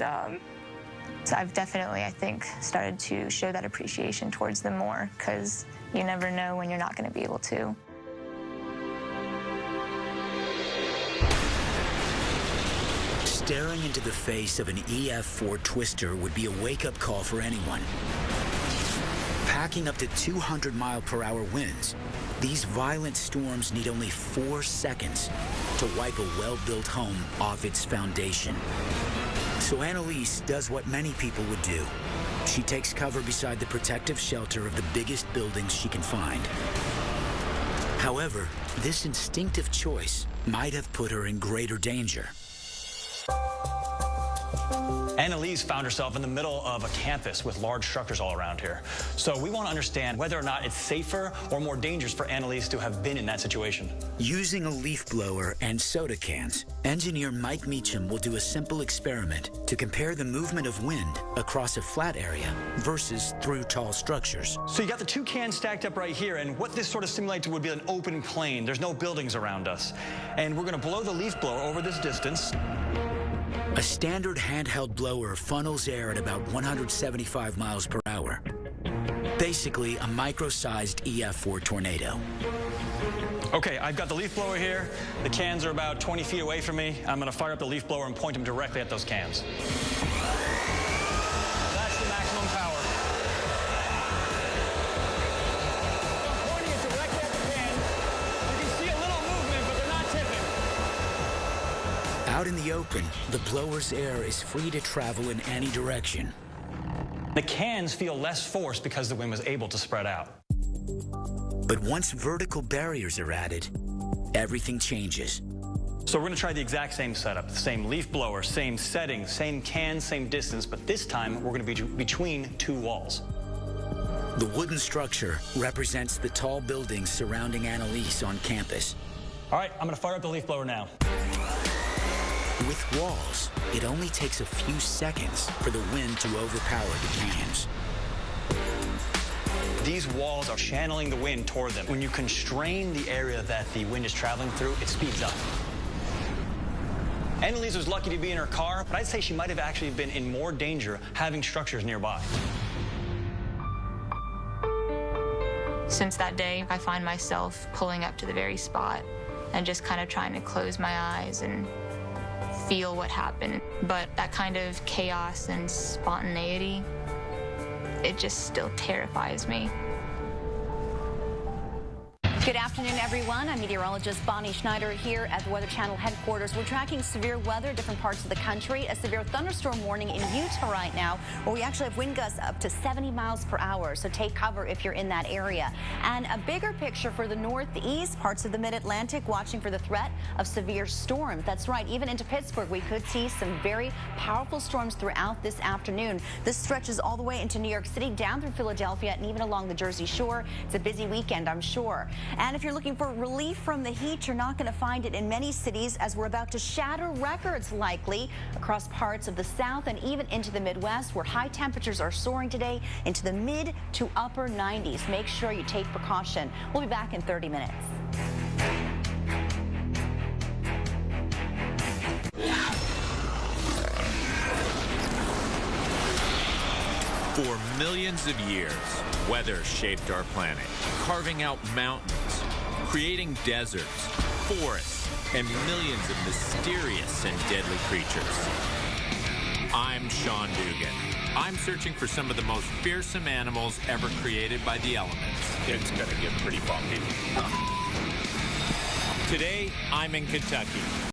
And so I've definitely, I think, started to show that appreciation towards them more, because you never know when you're not going to be able to. Staring into the face of an EF4 twister would be a wake-up call for anyone. Packing up to 200-mile-per-hour winds, these violent storms need only 4 seconds to wipe a well-built home off its foundation. So Annalise does what many people would do. She takes cover beside the protective shelter of the biggest buildings she can find. However, this instinctive choice might have put her in greater danger. Annalise found herself in the middle of a campus with large structures all around here. So we want to understand whether or not it's safer or more dangerous for Annalise to have been in that situation. Using a leaf blower and soda cans, engineer Mike Meacham will do a simple experiment to compare the movement of wind across a flat area versus through tall structures. So you got the 2 cans stacked up right here, and what this sort of simulates would be an open plain. There's no buildings around us. And we're going to blow the leaf blower over this distance. A standard handheld blower funnels air at about 175 miles per hour. Basically, a micro-sized EF4 tornado. Okay, I've got the leaf blower here. The cans are about 20 feet away from me. I'm going to fire up the leaf blower and point them directly at those cans. That's the maximum power. I'm pointing it directly at the cans. You can see a little movement, but they're not tipping. Out in the open, the blower's air is free to travel in any direction. The cans feel less force because the wind was able to spread out. But once vertical barriers are added, everything changes. So we're going to try the exact same setup, the same leaf blower, same setting, same cans, same distance, but this time we're going to be between 2 walls. The wooden structure represents the tall buildings surrounding Annalise on campus. All right, I'm going to fire up the leaf blower now. With walls, it only takes a few seconds for the wind to overpower the cans. These walls are channeling the wind toward them. When you constrain the area that the wind is traveling through, it speeds up. Annalise was lucky to be in her car, but I'd say she might have actually been in more danger having structures nearby. Since that day, I find myself pulling up to the very spot and just kind of trying to close my eyes and feel what happened. But that kind of chaos and spontaneity, it just still terrifies me. Good afternoon, everyone. I'm meteorologist Bonnie Schneider here at the Weather Channel headquarters. We're tracking severe weather in different parts of the country. A severe thunderstorm warning in Utah right now, where we actually have wind gusts up to 70 miles per hour. So take cover if you're in that area. And a bigger picture for the northeast, parts of the mid-Atlantic, watching for the threat of severe storms. That's right. Even into Pittsburgh, we could see some very powerful storms throughout this afternoon. This stretches all the way into New York City, down through Philadelphia, and even along the Jersey Shore. It's a busy weekend, I'm sure. And if you're looking for relief from the heat, you're not going to find it in many cities, as we're about to shatter records likely across parts of the South and even into the Midwest, where high temperatures are soaring today into the mid to upper 90s. Make sure you take precaution. We'll be back in 30 minutes. For millions of years, weather shaped our planet, carving out mountains, creating deserts, forests, and millions of mysterious and deadly creatures. I'm Sean Dugan. I'm searching for some of the most fearsome animals ever created by the elements. It's gonna get pretty bumpy. Today, I'm in Kentucky.